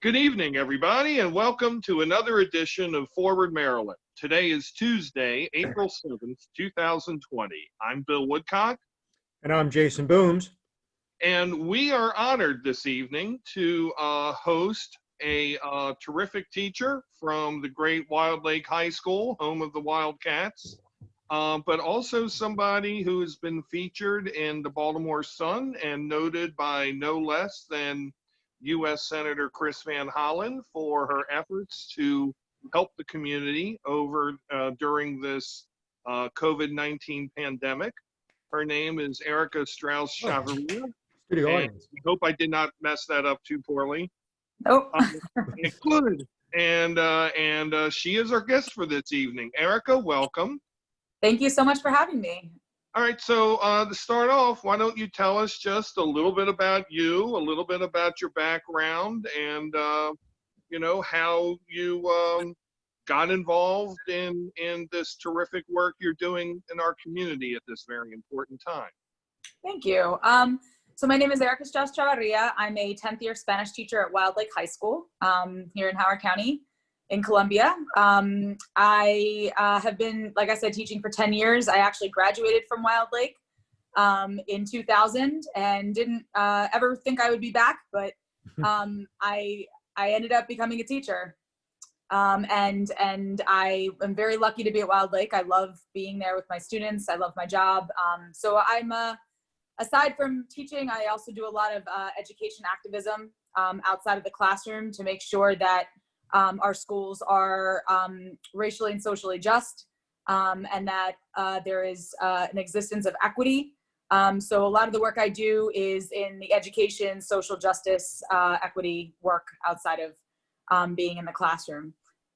Good evening, everybody, and welcome to another edition of Forward Maryland. Today is Tuesday, April 7th, 2020. I'm Bill Woodcock. And I'm Jason Booms. And we are honored this evening to host a terrific teacher from the great Wild Lake High School, home of the Wildcats, but also somebody who has been featured in the Baltimore Sun and noted by no less than U.S. Senator Chris Van Hollen for her efforts to help the community over during this COVID-19 pandemic. Her name is Erika Strauss-Chavarria. Studio And audience. I hope I did not mess that up too poorly. Nope. Good. And she is our guest for this evening. Erika, welcome. Thank you so much for having me. All right, so to start off, why don't you tell us just a little bit about you, a little bit about your background, and how you got involved in this terrific work you're doing in our community at this very important time. Thank you. So my name is Erika Strauss-Chavarria. I'm a 10th year Spanish teacher at Wild Lake High School here in Howard County in Columbia. I have been, like I said, teaching for 10 years. I actually graduated from Wild Lake in 2000 and didn't ever think I would be back, but I ended up becoming a teacher. And I am very lucky to be at Wild Lake. I love being there with my students. I love my job. So I'm aside from teaching, I also do a lot of education activism outside of the classroom to make sure that our schools are racially and socially just, and that there is an existence of equity. So a lot of the work I do is in the education, social justice, equity work outside of being in the classroom.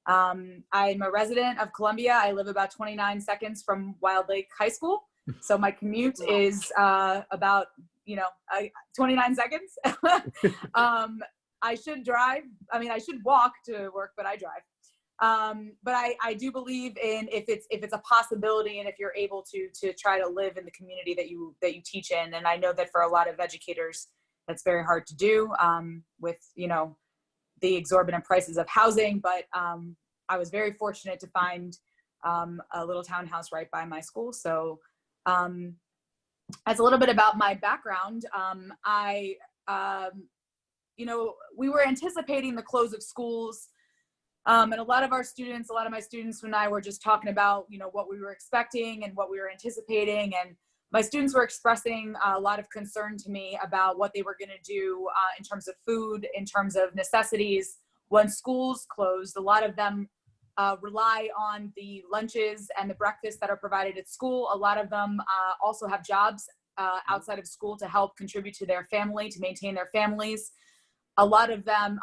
I'm a resident of Columbia. I live about 29 seconds from Wild Lake High School. So my commute is about 29 seconds. I should drive. I mean, I should walk to work, but I drive. But I do believe in if it's a possibility and if you're able to try to live in the community that you teach in. And I know that for a lot of educators, that's very hard to do with the exorbitant prices of housing. But I was very fortunate to find a little townhouse right by my school. So that's a little bit about my background. We were anticipating the close of schools, and a lot of my students and I were just talking about, what we were expecting and what we were anticipating. And my students were expressing a lot of concern to me about what they were going to do in terms of food, in terms of necessities. When schools closed, a lot of them rely on the lunches and the breakfast that are provided at school. A lot of them also have jobs outside of school to help contribute to their family, to maintain their families. A lot of them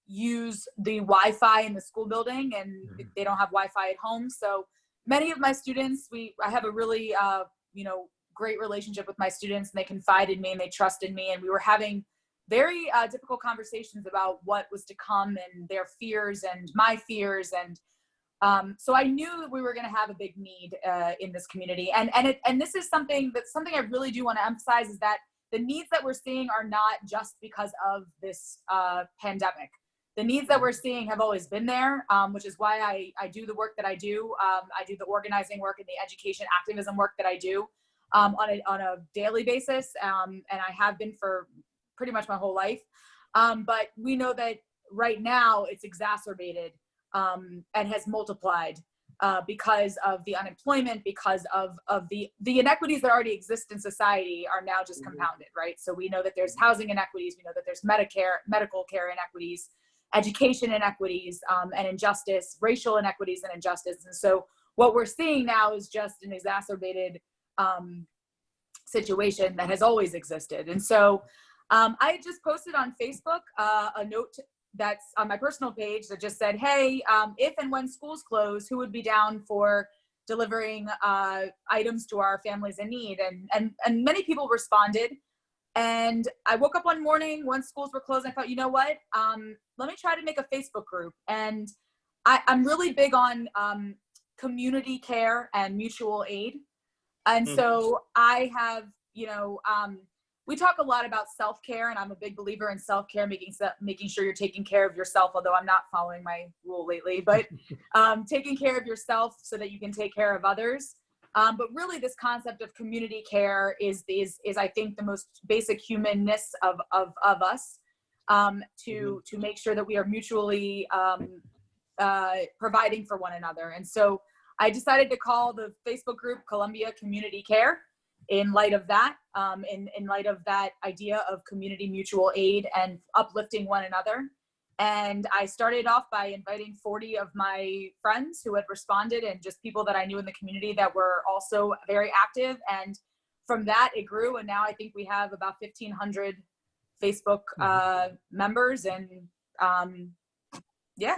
use the Wi-Fi in the school building, and they don't have Wi-Fi at home. So many of my students, I have a really, great relationship with my students, and they confide in me and they trust in me. And we were having very difficult conversations about what was to come and their fears and my fears. And so I knew that we were going to have a big need in this community. And this is something I really do want to emphasize, is that the needs that we're seeing are not just because of this pandemic. The needs that we're seeing have always been there, which is why I do the work that I do. I do the organizing work and the education activism work that I do on a daily basis, and I have been for pretty much my whole life. But we know that right now it's exacerbated and has multiplied because of the unemployment, because of the inequities that already exist in society are now just compounded, right? So we know that there's housing inequities, we know that there's medical care inequities, education inequities, and injustice, racial inequities and injustice. And so what we're seeing now is just an exacerbated situation that has always existed. And so I just posted on Facebook a note that's on my personal page that just said, hey, if and when schools close, who would be down for delivering items to our families in need? And many people responded. And I woke up one morning when schools were closed. I thought, you know what? Let me try to make a Facebook group. And I'm really big on community care and mutual aid. And so I have, we talk a lot about self-care, and I'm a big believer in self-care, making sure you're taking care of yourself, although I'm not following my rule lately, but taking care of yourself so that you can take care of others. But really this concept of community care is I think the most basic humanness of us, to make sure that we are mutually providing for one another. And so I decided to call the Facebook group Columbia Community Care in light of that, in light of that idea of community mutual aid and uplifting one another. And I started off by inviting 40 of my friends who had responded, and just people that I knew in the community that were also very active. And from that, it grew. And now I think we have about 1,500 Facebook members. And yeah.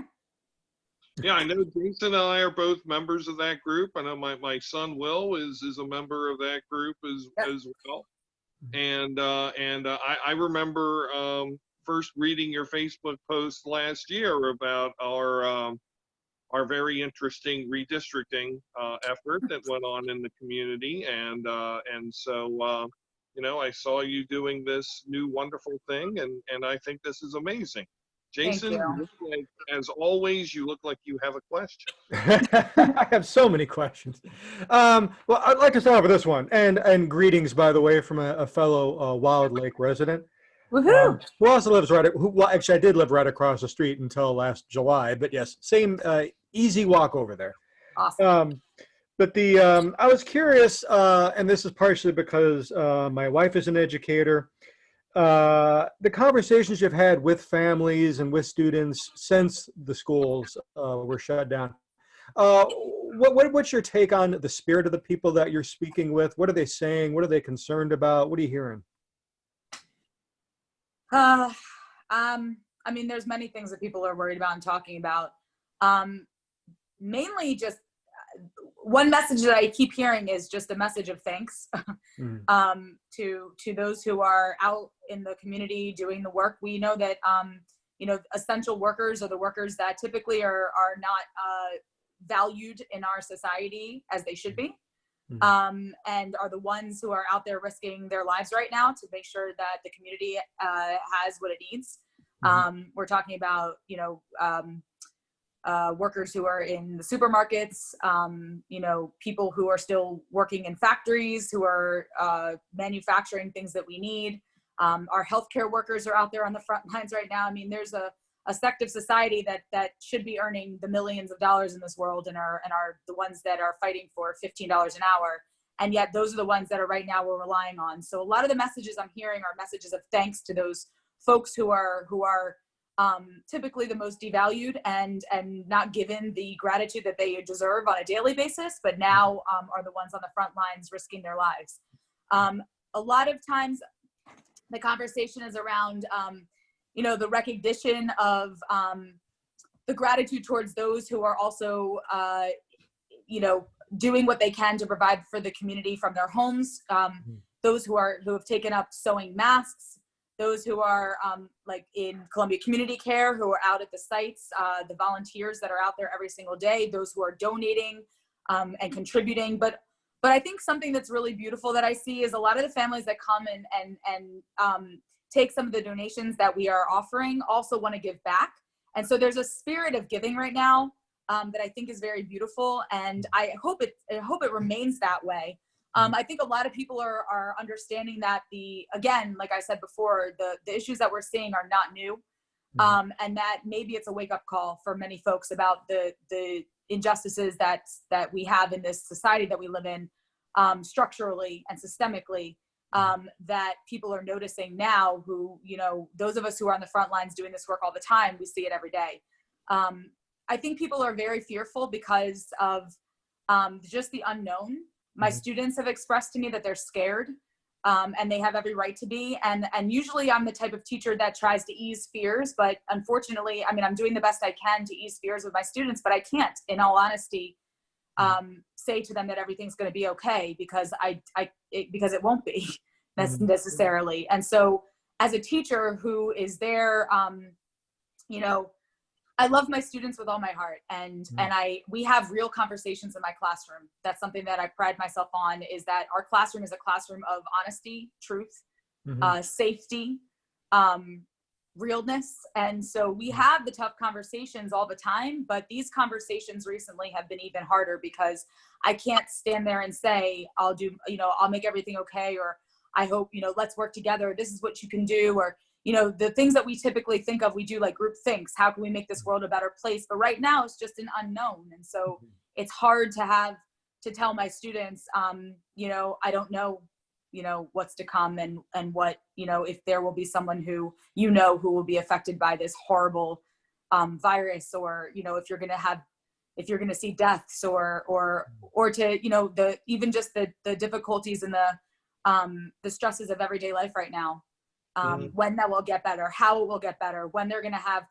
Yeah, I know Jason and I are both members of that group. I know my son Will is a member of that group as well. And I remember first reading your Facebook post last year about our very interesting redistricting effort that went on in the community, and so you know, I saw you doing this new wonderful thing, and I think this is amazing. Jason, Thank you. you look like, as always, you look like you have a question. I have so many questions. Well, I'd like to start off with this one, and greetings, by the way, from a fellow Wild Lake resident. Woohoo! Who also lives well, actually, I did live right across the street until last July, but yes, same easy walk over there. Awesome. But I was curious, and this is partially because my wife is an educator. The conversations you've had with families and with students since the schools were shut down. What's your take on the spirit of the people that you're speaking with? What are they saying? What are they concerned about? What are you hearing? I mean, there's many things that people are worried about and talking about. Mainly just one message that I keep hearing is just a message of thanks to those who are out in the community doing the work. We know that you know, essential workers are the workers that typically are not valued in our society as they should be. And are the ones who are out there risking their lives right now to make sure that the community has what it needs. We're talking about, you know, workers who are in the supermarkets, you know, people who are still working in factories, who are manufacturing things that we need. Our healthcare workers are out there on the front lines right now. I mean, there's a sect of society that should be earning the millions of dollars in this world, and are the ones that are fighting for $15 an hour. And yet those are the ones that are right now we're relying on. So a lot of the messages I'm hearing are messages of thanks to those folks who are typically the most devalued and not given the gratitude that they deserve on a daily basis, but now are the ones on the front lines risking their lives. A lot of times the conversation is around you know, the recognition of the gratitude towards those who are also, you know, doing what they can to provide for the community from their homes. Those who have taken up sewing masks, those who are like in Columbia Community Care, who are out at the sites, the volunteers that are out there every single day, those who are donating and contributing. But I think something that's really beautiful that I see is a lot of the families that come and take some of the donations that we are offering also want to give back. And so there's a spirit of giving right now that I think is very beautiful. And I hope it remains that way. I think a lot of people are understanding that again, like I said before, the issues that we're seeing are not new. And that maybe it's a wake up call for many folks about the injustices that we have in this society that we live in, structurally and systemically. That people are noticing now, who, you know, those of us who are on the front lines doing this work all the time, we see it every day. I think people are very fearful because of just the unknown. My students have expressed to me that they're scared, and they have every right to be. And usually I'm the type of teacher that tries to ease fears, but unfortunately, I mean, I'm doing the best I can to ease fears with my students, but I can't, in all honesty, say to them that everything's going to be okay, because because it won't be necessarily. And so as a teacher who is there, you know, I love my students with all my heart, and we have real conversations in my classroom. That's something that I pride myself on, is that our classroom is a classroom of honesty, truth, safety, realness. And so we have the tough conversations all the time, but these conversations recently have been even harder because I can't stand there and say, I'll do, I'll make everything okay, or I hope, let's work together. This is what you can do. Or, the things that we typically think of, we do like group thinks. How can we make this world a better place? But right now it's just an unknown. And so it's hard to tell my students, I don't know, what's to come and what, if there will be someone who, who will be affected by this horrible virus, or, if you're going to see deaths or to, even just the difficulties and the stresses of everyday life right now, when that will get better, how it will get better, when they're going to have,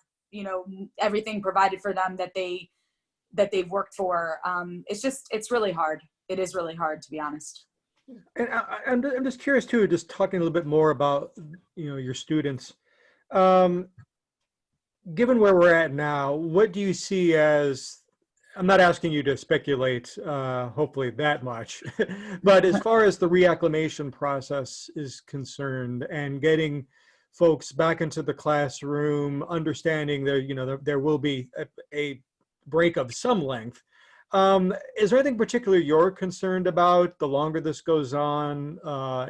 everything provided for them that they've worked for. It's really hard. It is really hard, to be honest. And I'm just curious too, just talking a little bit more about, your students. Given where we're at now, what do you see as, I'm not asking you to speculate, hopefully that much, but as far as the reacclimation process is concerned and getting folks back into the classroom, understanding there will be a break of some length. Is there anything particular you're concerned about the longer this goes on,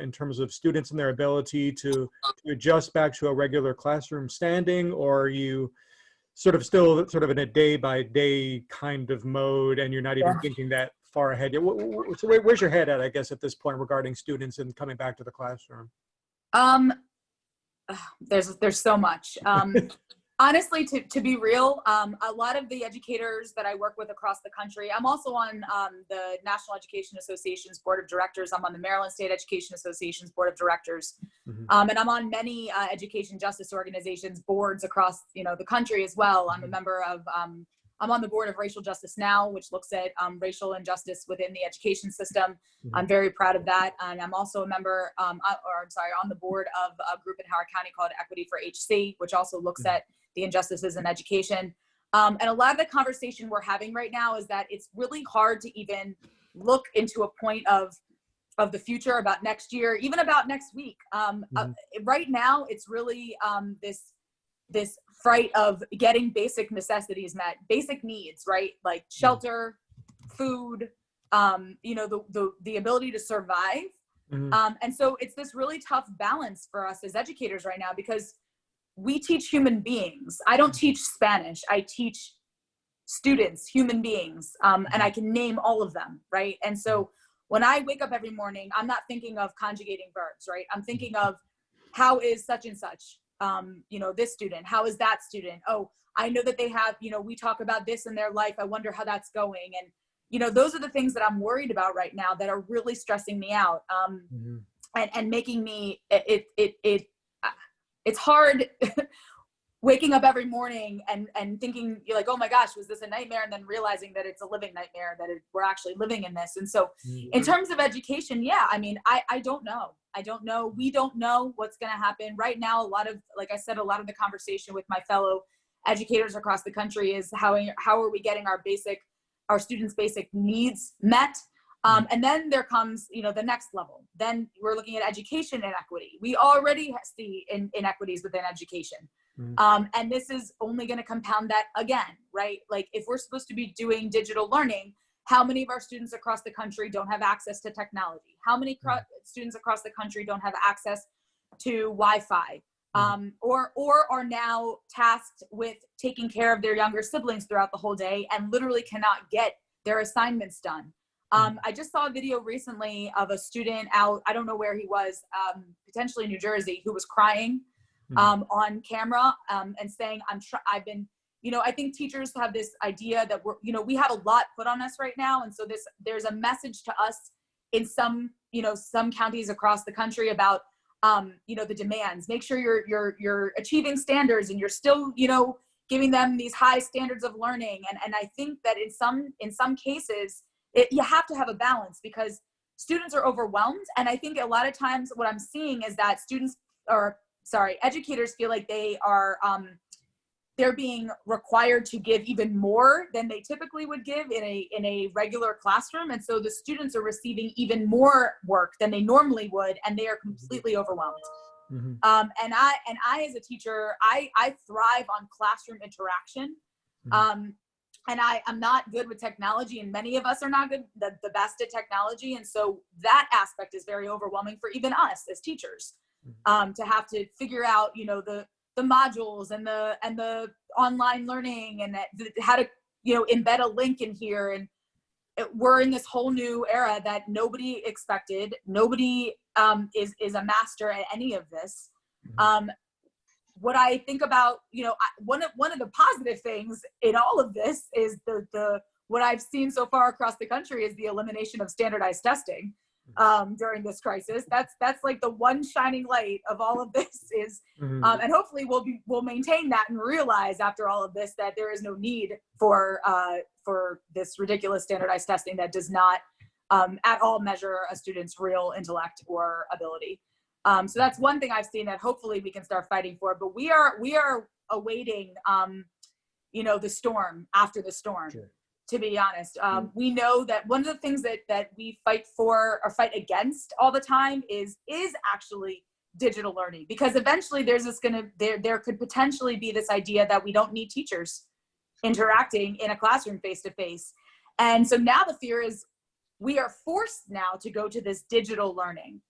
in terms of students and their ability to adjust back to a regular classroom standing, or are you still in a day-by-day kind of mode and you're not even thinking that far ahead? So where's your head at, I guess, at this point regarding students and coming back to the classroom? There's so much. Honestly, to be real, a lot of the educators that I work with across the country, I'm also on the National Education Association's Board of Directors. I'm on the Maryland State Education Association's Board of Directors. And I'm on many education justice organizations boards across, the country as well. I'm a member of, I'm on the board of Racial Justice Now, which looks at racial injustice within the education system. I'm very proud of that. And I'm also a member, on the board of a group in Howard County called Equity for HC, which also looks at the injustices in education. And a lot of the conversation we're having right now is that it's really hard to even look into a point of the future, about next year, even about next week. Right now, it's really this fright of getting basic necessities met, basic needs, right? Like shelter, food, the ability to survive. And so it's this really tough balance for us as educators right now, because we teach human beings. I don't teach Spanish. I teach students, human beings, and I can name all of them, right? And so when I wake up every morning, I'm not thinking of conjugating verbs, right? I'm thinking of how is such and such, this student, how is that student? Oh, I know that they have, we talk about this in their life. I wonder how that's going. And, those are the things that I'm worried about right now that are really stressing me out, and making me, it's hard waking up every morning and thinking, you're like, oh my gosh, was this a nightmare? And then realizing that it's a living nightmare, that we're actually living in this. And so in terms of education, I don't know. I don't know. We don't know what's going to happen right now. Like I said, a lot of the conversation with my fellow educators across the country is how are we getting our students' basic needs met? And then there comes, the next level. Then we're looking at education inequity. We already see inequities within education. And this is only going to compound that again, right? Like if we're supposed to be doing digital learning, how many of our students across the country don't have access to technology? How many students across the country don't have access to Wi-Fi? Or are now tasked with taking care of their younger siblings throughout the whole day and literally cannot get their assignments done. I just saw a video recently of a student out, I don't know where he was, potentially New Jersey, who was crying on camera and saying, I've been, I think teachers have this idea that we have a lot put on us right now. And so there's a message to us in some counties across the country about, the demands. Make sure you're achieving standards and you're still, giving them these high standards of learning. And I think that in some cases, you have to have a balance because students are overwhelmed. And I think a lot of times what I'm seeing is that educators feel like they are, they're being required to give even more than they typically would give in a regular classroom. And so the students are receiving even more work than they normally would, and they are completely overwhelmed. And I, as a teacher, I thrive on classroom interaction. And I'm not good with technology, and many of us are not the best at technology. And so that aspect is very overwhelming for even us as teachers, to have to figure out, the modules and the online learning, and how to, embed a link in here. And we're in this whole new era that nobody expected. Nobody is a master at any of this. What I think about, one of the positive things in all of this is what I've seen so far across the country is the elimination of standardized testing during this crisis. That's like the one shining light of all of this is, and hopefully we'll maintain that and realize after all of this that there is no need for this ridiculous standardized testing that does not at all measure a student's real intellect or ability. So that's one thing I've seen that hopefully we can start fighting for. But we are awaiting, the storm after the storm. Sure. To be honest, we know that one of the things that we fight for or fight against all the time is actually digital learning, because eventually there could potentially be this idea that we don't need teachers interacting in a classroom face to face. And so now the fear is we are forced now to go to this digital learning.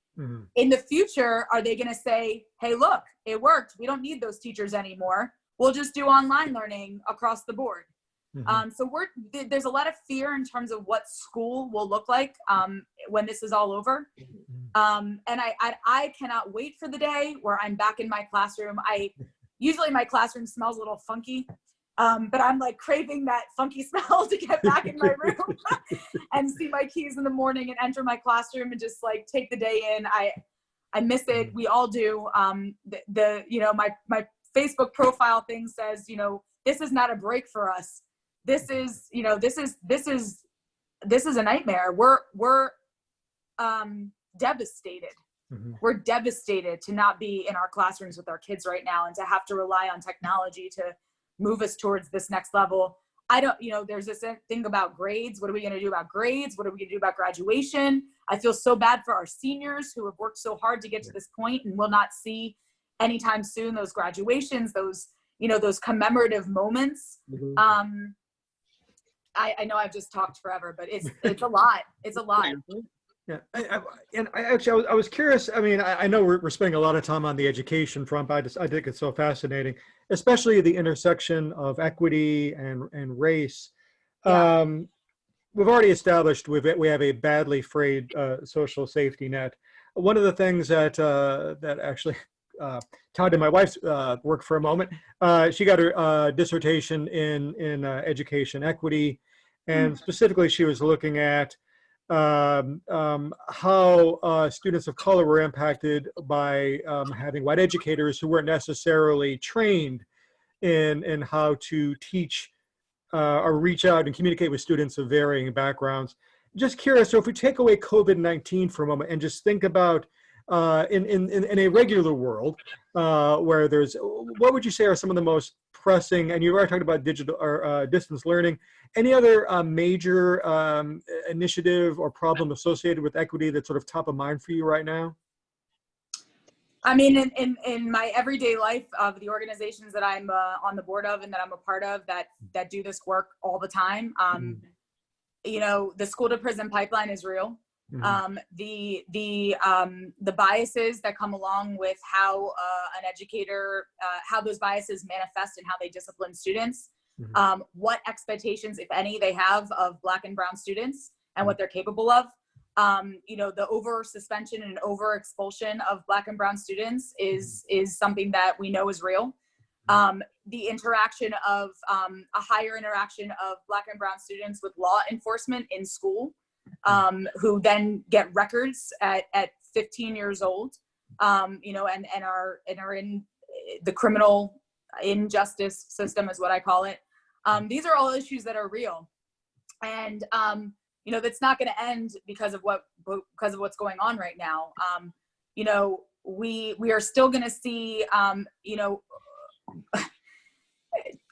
In the future, are they going to say, hey, look, it worked. We don't need those teachers anymore. We'll just do online learning across the board. So there's a lot of fear in terms of what school will look like when this is all over. And I cannot wait for the day where I'm back in my classroom. Usually my classroom smells a little funky. But I'm like craving that funky smell to get back in my room and see my keys in the morning and enter my classroom and just like take the day in. I miss it. We all do. My Facebook profile thing says, this is not a break for us. This is a nightmare. We're devastated. We're devastated to not be in our classrooms with our kids right now and to have to rely on technology to move us towards this next level. There's this thing about grades. What are we going to do about grades? What are we going to do about graduation? I feel so bad for our seniors who have worked so hard to get to this point and will not see anytime soon those graduations, those commemorative moments. I know I've just talked forever, but it's a lot. It's a lot. Yeah, I was curious. I mean, I know we're spending a lot of time on the education front, but I think it's so fascinating, especially the intersection of equity and race. Yeah. We've already established we have a badly frayed social safety net. One of the things that actually tied to my wife's work for a moment, she got her dissertation in education equity, and specifically she was looking at how students of color were impacted by having white educators who weren't necessarily trained in how to teach or reach out and communicate with students of varying backgrounds. Just curious, so if we take away COVID-19 for a moment and just think about in a regular world where what would you say are some of the most pressing, and you already talked about digital or distance learning, any other major initiative or problem associated with equity that's sort of top of mind for you right now? I mean, in my everyday life of the organizations that I'm on the board of and that I'm a part of that do this work all the time, the school to prison pipeline is real. The biases that come along with how an educator, how those biases manifest and how they discipline students, what expectations, if any, they have of Black and brown students and what they're capable of. The over suspension and over expulsion of Black and brown students is something that we know is real. The interaction of a higher interaction of Black and brown students with law enforcement in school, who then get records at 15 years old, and are in the criminal injustice system is what I call it. These are all issues that are real, and that's not going to end because of what's going on right now. We are still going to see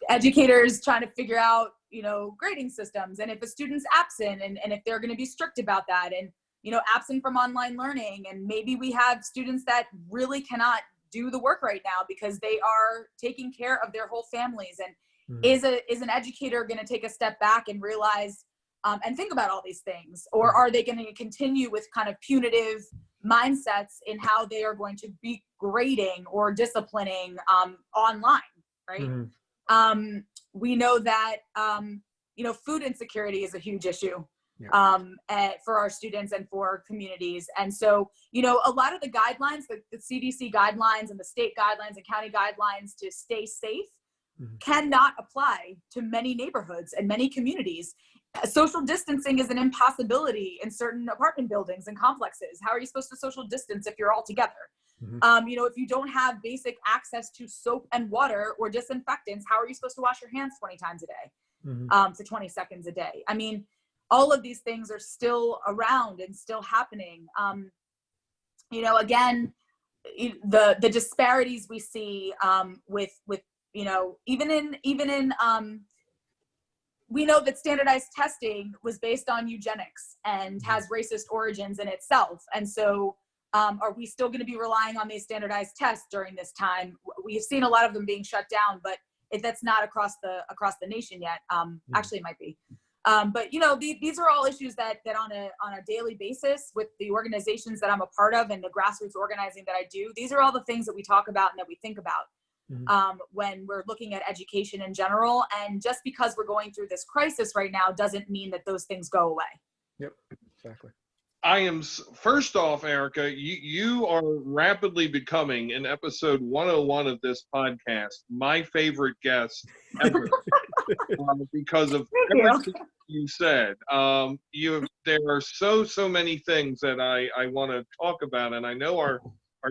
educators trying to figure out grading systems, and if a student's absent, and if they're going to be strict about that, and absent from online learning, and maybe we have students that really cannot do the work right now because they are taking care of their whole families. And Mhm. is an educator going to take a step back and realize and think about all these things, or are they going to continue with kind of punitive mindsets in how they are going to be grading or disciplining online, right? Mhm. We know that food insecurity is a huge issue Yeah. for our students and for communities. And so, a lot of the guidelines, the CDC guidelines and the state guidelines and county guidelines to stay safe Mhm. cannot apply to many neighborhoods and many communities. Social distancing is an impossibility in certain apartment buildings and complexes. How are you supposed to social distance if you're all together? Mhm. If you don't have basic access to soap and water or disinfectants, how are you supposed to wash your hands 20 times a day Mhm. for 20 seconds a day? I mean, all of these things are still around and still happening. Again, the disparities we see with even in we know that standardized testing was based on eugenics and has racist origins in itself. And so are we still going to be relying on these standardized tests during this time? We've seen a lot of them being shut down, but that's not across the nation yet. Actually, it might be. But these are all issues that on a daily basis with the organizations that I'm a part of and the grassroots organizing that I do, these are all the things that we talk about and that we think about when we're looking at education in general. And just because we're going through this crisis right now doesn't mean that those things go away. Yep. Exactly. First off, Erika, you are rapidly becoming, in episode 101 of this podcast, my favorite guest ever because of Thank you. everything you said. There are so many things that I want to talk about, and I know our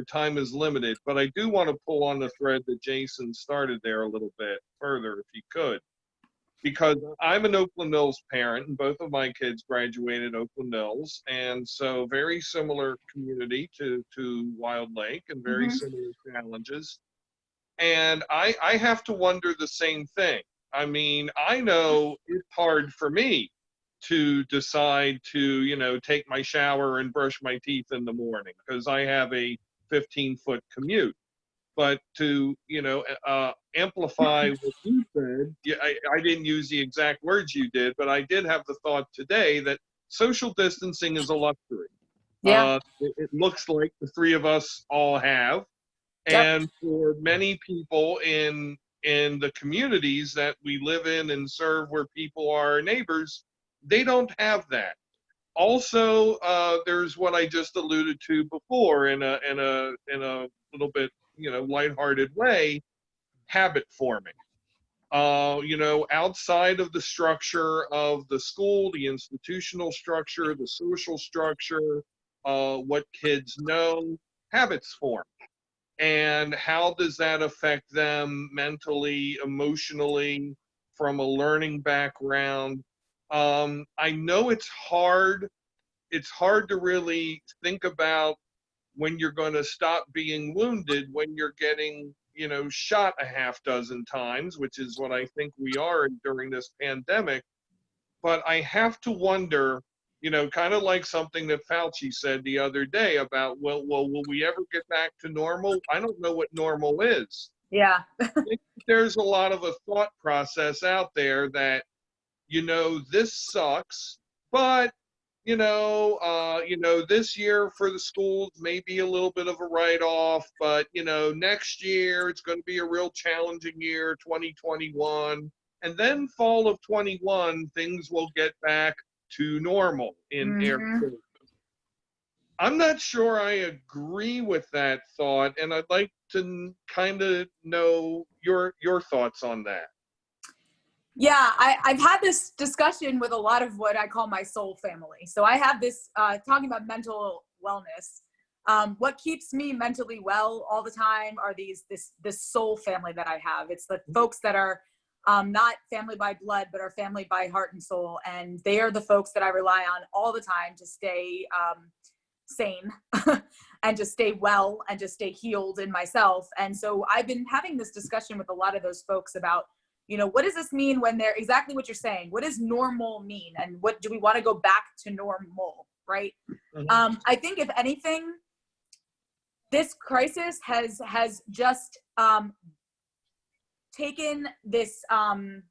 time is limited, but I do want to pull on the thread that Jason started there a little bit further, if he could. Because I'm an Oakland Mills parent, and both of my kids graduated Oakland Mills, and so very similar community to Wild Lake, and very similar challenges. And I have to wonder the same thing. I mean, I know it's hard for me to decide to take my shower and brush my teeth in the morning because I have a 15-foot commute. But to amplify what you said, I didn't use the exact words you did, but I did have the thought today that social distancing is a luxury. Yeah. It looks like the three of us all have, Yep. and for many people in the communities that we live in and serve, where people are neighbors, they don't have that. Also, there's what I just alluded to before in a little bit lighthearted way, habit forming. Outside of the structure of the school, the institutional structure, the social structure, what kids know, habits form. And how does that affect them mentally, emotionally, from a learning background? I know it's hard. It's hard to really think about when you're going to stop being wounded when you're getting shot a half dozen times, which is what I think we are during this pandemic. But I have to wonder, kind of like something that Fauci said the other day about, well, will we ever get back to normal? I don't know what normal is. Yeah. I think there's a lot of a thought process out there that, this sucks, but this year for the schools may be a little bit of a write-off, but next year it's going to be a real challenging year, 2021, and then fall of 21 things will get back to normal in air quotes. I'm not sure I agree with that thought, and I'd like to kind of know your thoughts on that. Yeah, I've had this discussion with a lot of what I call my soul family. So I have this, talking about mental wellness. What keeps me mentally well all the time are this soul family that I have. It's the folks that are not family by blood, but are family by heart and soul. And they are the folks that I rely on all the time to stay sane and to stay well and to stay healed in myself. And so I've been having this discussion with a lot of those folks about, what does this mean when they're exactly what you're saying? What does normal mean? And what do we want to go back to normal, right? I think if anything, this crisis has just taken this, I'm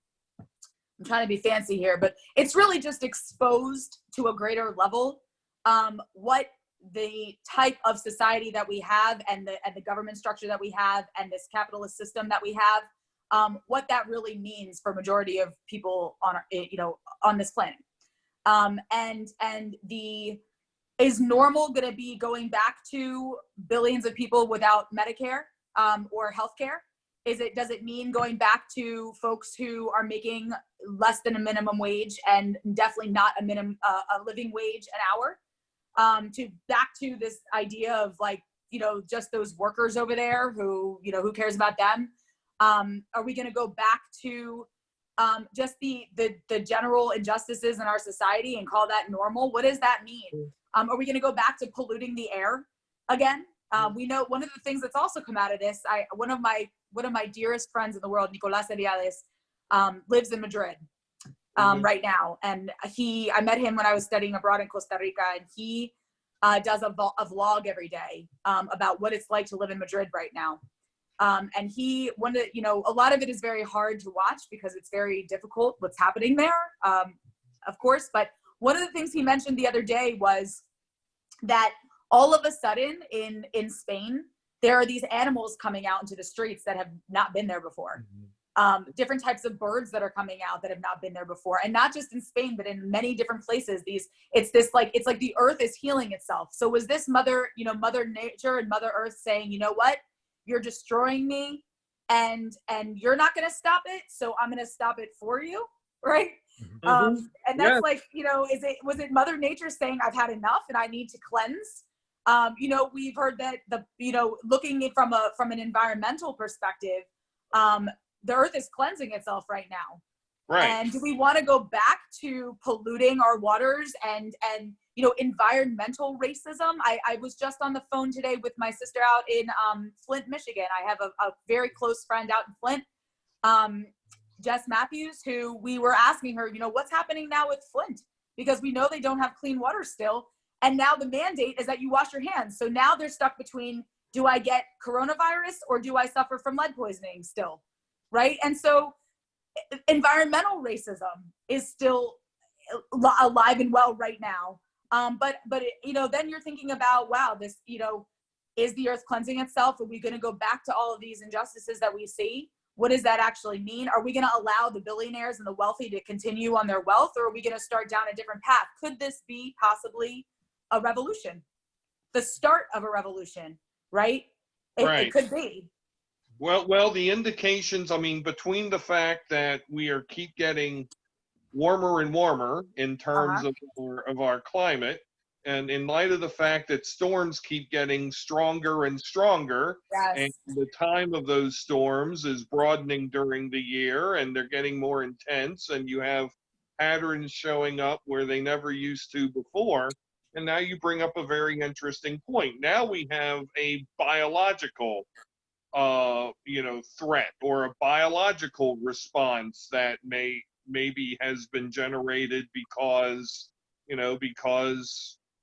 trying to be fancy here, but it's really just exposed to a greater level what the type of society that we have and the government structure that we have and this capitalist system that we have, what that really means for majority of people on on this planet. And is normal going to be going back to billions of people without Medicare or healthcare? Does it mean going back to folks who are making less than a minimum wage and definitely not a living wage an hour? Back to this idea of like, just those workers over there who cares about them? Are we going to go back to just the general injustices in our society and call that normal? What does that mean? Are we going to go back to polluting the air again? We know one of the things that's also come out of this. One of my dearest friends in the world, Nicolás Eliades, lives in Madrid right now, and I met him when I was studying abroad in Costa Rica, and he does a vlog every day about what it's like to live in Madrid right now. And a lot of it is very hard to watch because it's very difficult what's happening there, of course. But one of the things he mentioned the other day was that all of a sudden in Spain, there are these animals coming out into the streets that have not been there before. Different types of birds that are coming out that have not been there before. And not just in Spain, but in many different places. It's like the earth is healing itself. So was this Mother Nature and Mother Earth saying, you know what? You're destroying me and you're not going to stop it. So I'm going to stop it for you. Right. And that's like, was it Mother Nature saying I've had enough and I need to cleanse? We've heard that looking from an environmental perspective, the earth is cleansing itself right now. Right. And do we want to go back to polluting our waters and environmental racism? I was just on the phone today with my sister out in Flint, Michigan. I have a very close friend out in Flint, Jess Matthews, who we were asking her, what's happening now with Flint? Because we know they don't have clean water still. And now the mandate is that you wash your hands. So now they're stuck between, do I get coronavirus or do I suffer from lead poisoning still? Right. And so environmental racism is still alive and well right now. But then you're thinking about, wow, this, is the earth cleansing itself? Are we going to go back to all of these injustices that we see? What does that actually mean? Are we going to allow the billionaires and the wealthy to continue on their wealth, or are we going to start down a different path? Could this be possibly a revolution? The start of a revolution, right? It could be. Well, the indications, between the fact that keep getting warmer and warmer in terms of our climate, and in light of the fact that storms keep getting stronger and stronger, and the time of those storms is broadening during the year, and they're getting more intense, and you have patterns showing up where they never used to before. And now you bring up a very interesting point. Now we have a biological threat or a biological response that maybe has been generated because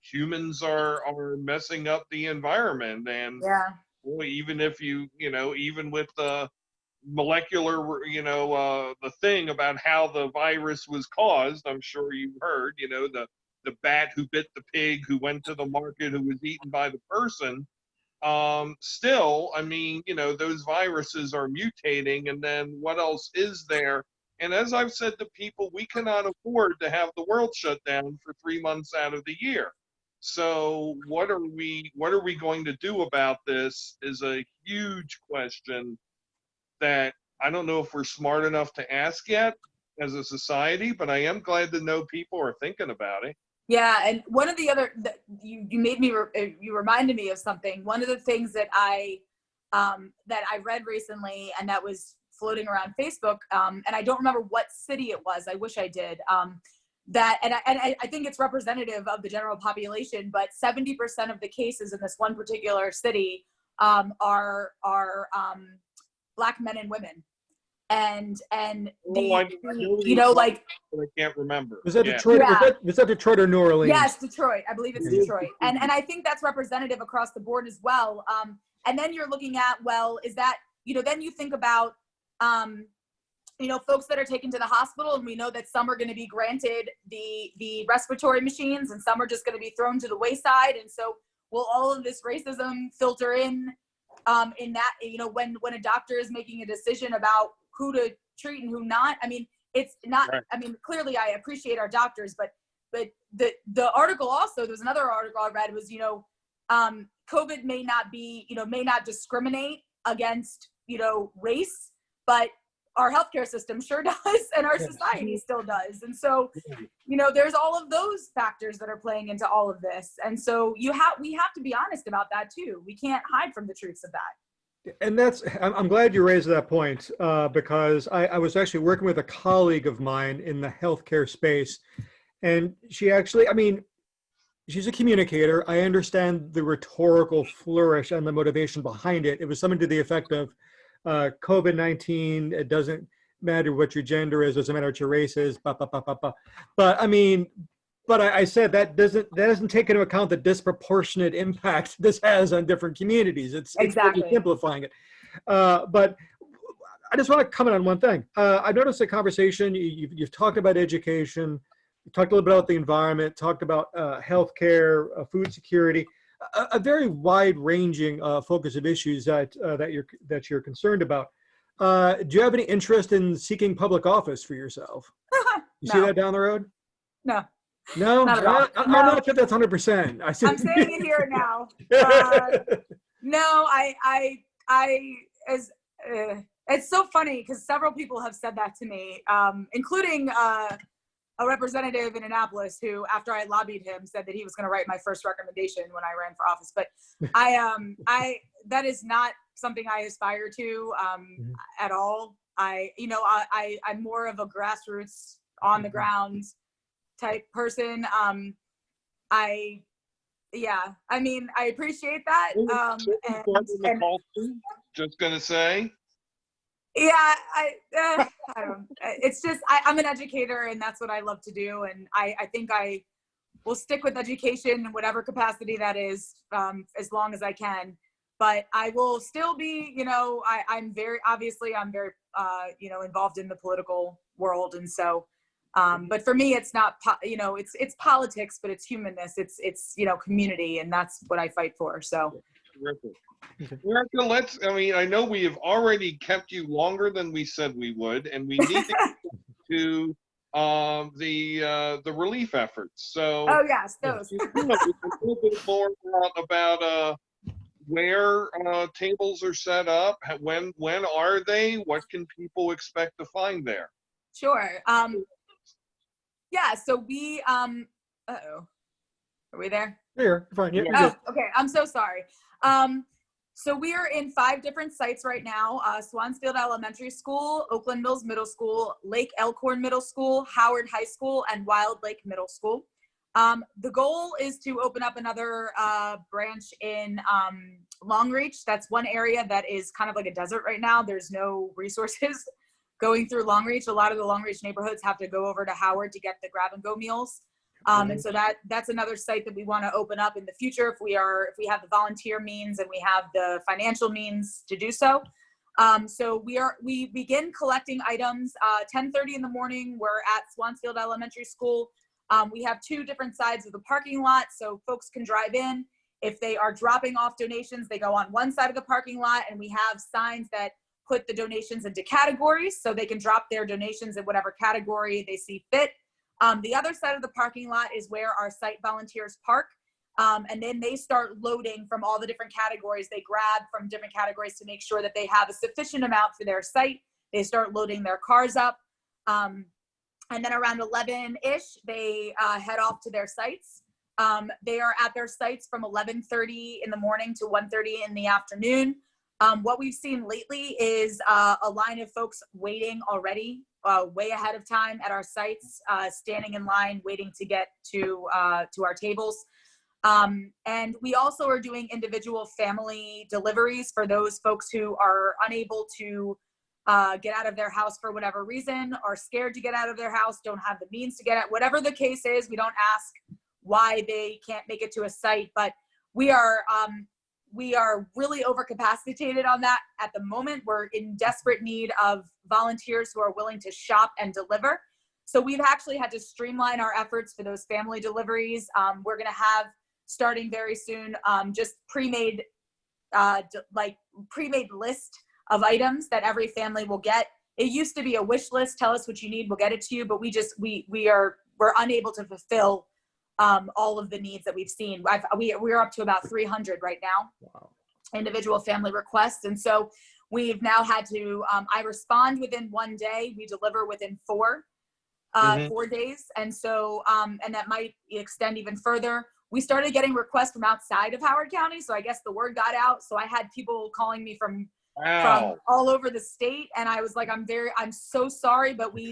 humans are messing up the environment. And boy, even if even with the molecular, the thing about how the virus was caused, I'm sure you've heard, the bat who bit the pig, who went to the market, who was eaten by the person. Still, those viruses are mutating, and then what else is there? And as I've said to people, we cannot afford to have the world shut down for 3 months out of the year. So what are we going to do about this is a huge question that I don't know if we're smart enough to ask yet as a society, but I am glad to know people are thinking about it. Yeah, and one of the other, you reminded me of something. One of the things that I read recently, and that was floating around Facebook, and I don't remember what city it was. I wish I did. I think it's representative of the general population, but 70% of the cases in this one particular city are Black men and women. and Oh, I know you know, like, I can't remember. Was that Yeah. Detroit? Yeah. Was that Detroit or New Orleans? yes, Detroit. I believe it's Detroit. And I think that's representative across the board as well. And then you're looking at, well, is that, you know, then you think about, you know, folks that are taken to the hospital, and we know that some are going to be granted the respiratory machines and some are just going to be thrown to the wayside. And so will all of this racism filter in that, you know, when a doctor is making a decision about who to treat and who not? I mean, it's not, Right. I mean, clearly I appreciate our doctors, but the article also, there was another article I read was, you know, COVID may not be, you know, may not discriminate against, you know, race, but our healthcare system sure does, and our society still does. And so, you know, there's all of those factors that are playing into all of this. And so we have to be honest about that too. We can't hide from the truths of that. And that's, I'm glad you raised that point because I was actually working with a colleague of mine in the healthcare space. And she actually, I mean, she's a communicator. I understand the rhetorical flourish and the motivation behind it. It was something to the effect of COVID-19, it doesn't matter what your gender is, doesn't matter what your race is, But I mean, but I said that doesn't take into account the disproportionate impact this has on different communities. It's Exactly. really simplifying it. But I just want to comment on one thing. I've noticed the conversation, you've talked about education, you talked a little bit about the environment, talked about healthcare, food security, a very wide-ranging focus of issues that you're concerned about. Do you have any interest in seeking public office for yourself? You No. see that down the road? No. No, Not at all. I'm No. not sure that's 100%. I'm saying it here now. No, it's so funny because several people have said that to me, including a representative in Annapolis who, after I lobbied him, said that he was going to write my first recommendation when I ran for office. But that is not something I aspire to at all. I'm more of a grassroots, on the ground type person. I mean, I appreciate that. Just gonna say. Yeah, I don't. It's just I'm an educator, and that's what I love to do. And I think I will stick with education in whatever capacity that is, as long as I can. But I will still be, you know, I'm very involved in the political world, and so. But for me, it's not, it's politics, but it's humanness. It's community, and that's what I fight for. So. Terrific. Erika, I know we have already kept you longer than we said we would, and we need to get to the relief efforts. So, oh yes, those. a little bit more about where tables are set up, when are they, what can people expect to find there? Sure. Yeah. So we. Uh-oh. Are we there? Here, fine. Yeah. Oh, okay. I'm so sorry. So we are in 5 different sites right now: Swansfield Elementary School, Oakland Mills Middle School, Lake Elkhorn Middle School, Howard High School, and Wild Lake Middle School. The goal is to open up another branch in Longreach. That's one area that is kind of like a desert right now. There's no resources going through Longreach. A lot of the Longreach neighborhoods have to go over to Howard to get the grab-and-go meals. And so that's another site that we want to open up in the future if we have the volunteer means and we have the financial means to do so. So we begin collecting items 10:30 in the morning. We're at Swansfield Elementary School. We have 2 different sides of the parking lot, so folks can drive in. If they are dropping off donations, they go on one side of the parking lot, and we have signs that put the donations into categories, so they can drop their donations in whatever category they see fit. The other side of the parking lot is where our site volunteers park, and then they start loading from all the different categories. They grab from different categories to make sure that they have a sufficient amount for their site. They start loading their cars up, and then around 11-ish, they head off to their sites. They are at their sites from 11:30 in the morning to 1:30 in the afternoon. What we've seen lately is a line of folks waiting already, way ahead of time at our sites, standing in line, waiting to get to our tables. And we also are doing individual family deliveries for those folks who are unable to get out of their house for whatever reason, are scared to get out of their house, don't have the means to get out, whatever the case is. We don't ask why they can't make it to a site, but we are really overcapacitated on that at the moment. We're in desperate need of volunteers who are willing to shop and deliver. So we've actually had to streamline our efforts for those family deliveries. We're going to have, starting very soon, just pre-made list of items that every family will get. It used to be a wish list. Tell us what you need, we'll get it to you. But we're unable to fulfill all of the needs that we've seen. We're up to about 300 right now. Wow. Individual family requests. And so we've now had to, I respond within 1 day, we deliver within 4 days. And so, and that might extend even further. We started getting requests from outside of Howard County. So I guess the word got out. So I had people calling me from all over the state. And I was like, I'm so sorry, but we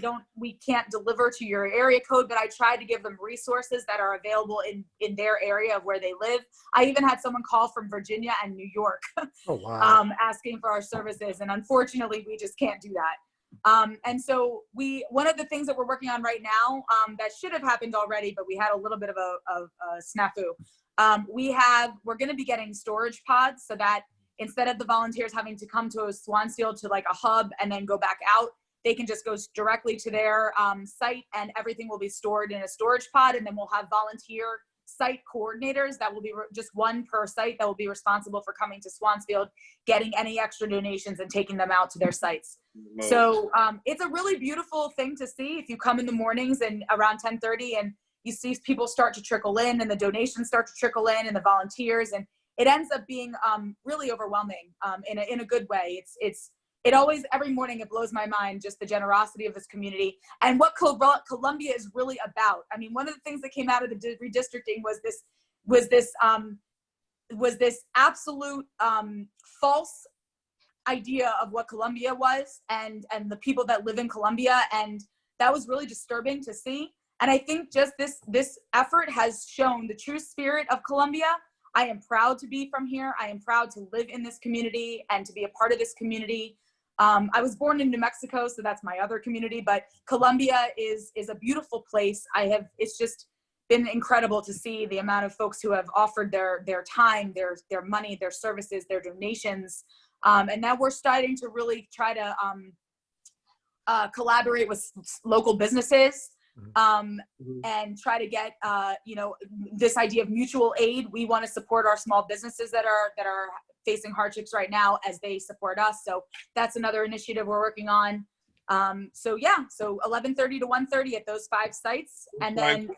can't deliver to your area code. But I tried to give them resources that are available in their area of where they live. I even had someone call from Virginia and New York, Oh, wow. asking for our services. And unfortunately, we just can't do that. And so one of the things that we're working on right now, that should have happened already, but we had a little bit of a snafu. We're going to be getting storage pods so that instead of the volunteers having to come to a Swansfield to like a hub and then go back out, they can just go directly to their site, and everything will be stored in a storage pod. And then we'll have volunteer site coordinators that will be just one per site that will be responsible for coming to Swansfield, getting any extra donations and taking them out to their sites. So it's a really beautiful thing to see. If you come in the mornings and around 10:30 and you see people start to trickle in and the donations start to trickle in and the volunteers, and it ends up being really overwhelming in a good way. It always, every morning, it blows my mind, just the generosity of this community and what Columbia is really about. I mean, one of the things that came out of the redistricting was this absolute false idea of what Columbia was and the people that live in Columbia. And that was really disturbing to see. And I think just this effort has shown the true spirit of Columbia. I am proud to be from here. I am proud to live in this community and to be a part of this community. I was born in New Mexico, so that's my other community, but Columbia is a beautiful place. It's just been incredible to see the amount of folks who have offered their time, their money, their services, their donations. And now we're starting to really try to collaborate with local businesses. And try to get, this idea of mutual aid. We want to support our small businesses that are facing hardships right now as they support us. So that's another initiative we're working on. So 11:30 to 1:30 at those 5 sites. And then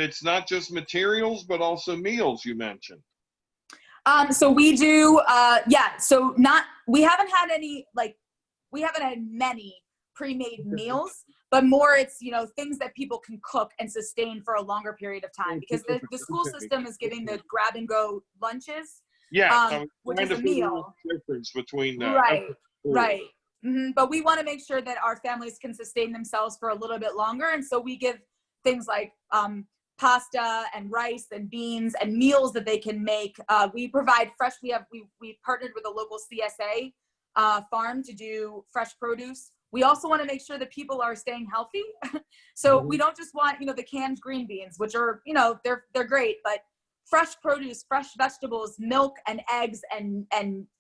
it's not just materials, but also meals you mentioned. So we do, we haven't had many pre-made meals, but more it's, things that people can cook and sustain for a longer period of time, because the school system is giving the grab and go lunches, which is a meal. Difference between that. Right. Mm-hmm. But we want to make sure that our families can sustain themselves for a little bit longer. And so we give things like pasta and rice and beans and meals that they can make. We provide fresh, we partnered with a local CSA farm to do fresh produce. We also want to make sure that people are staying healthy. So we don't just want, the canned green beans, which are, they're great, but fresh produce, fresh vegetables, milk and eggs and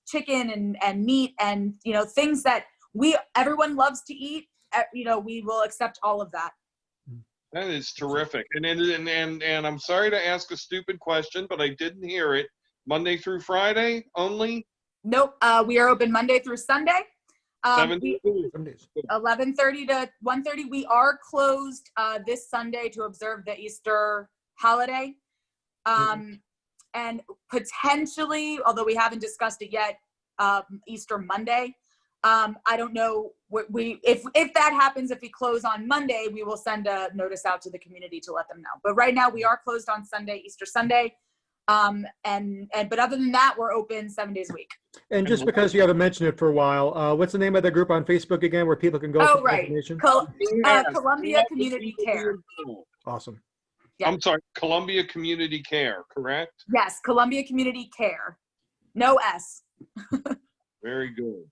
chicken and meat and, things that everyone loves to eat. We will accept all of that. That is terrific. And I'm sorry to ask a stupid question, but I didn't hear it. Monday through Friday only? Nope. We are open Monday through Sunday. 11:30 to 1:30. We are closed this Sunday to observe the Easter holiday. And potentially, although we haven't discussed it yet, Easter Monday. I don't know if that happens. If we close on Monday, we will send a notice out to the community to let them know. But right now we are closed on Sunday, Easter Sunday. But other than that, we're open 7 days a week. And just because you haven't mentioned it for a while, what's the name of the group on Facebook again, where people can go? Oh, right. Columbia Community Care. Awesome. Yeah. I'm sorry, Columbia Community Care, correct? Yes, Columbia Community Care. No S. Very good.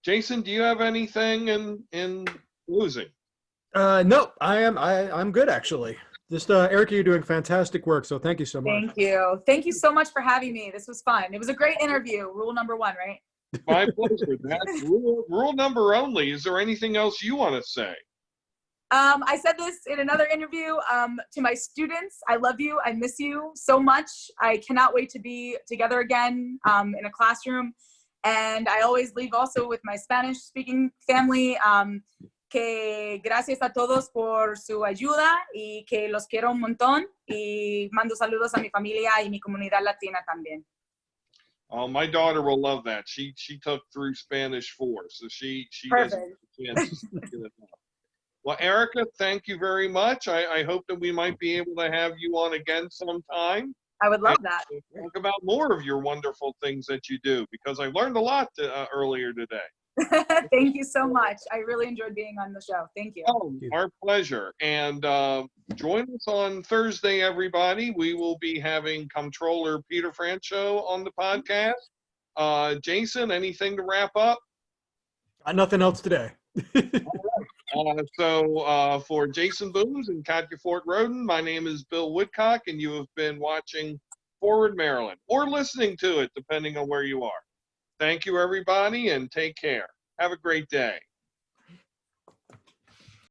Jason, do you have anything in closing? No, I'm good actually. Just Erica, you're doing fantastic work, so thank you so much. Thank you. Thank you so much for having me. This was fun. It was a great interview. Rule number 1, right? My pleasure. That's rule number only. Is there anything else you want to say? I said this in another interview to my students. I love you. I miss you so much. I cannot wait to be together again in a classroom. And I always leave also with my Spanish speaking family. Que gracias a todos por su ayuda y que los quiero un montón y mando saludos a mi familia y mi comunidad latina también. Oh, my daughter will love that. She took through Spanish 4, so she doesn't Perfect. get a chance to speak it enough. Well, Erica, thank you very much. I hope that we might be able to have you on again sometime. I would love that. Talk about more of your wonderful things that you do, because I learned a lot earlier today. Thank you so much. I really enjoyed being on the show. Thank you. Oh, our pleasure. And join us on Thursday, everybody. We will be having Comptroller Peter Francho on the podcast. Jason, anything to wrap up? Nothing else today. So for Jason Booms and Katja Fort Roden, my name is Bill Woodcock, and you have been watching Forward Maryland, or listening to it, depending on where you are. Thank you, everybody, and take care. Have a great day.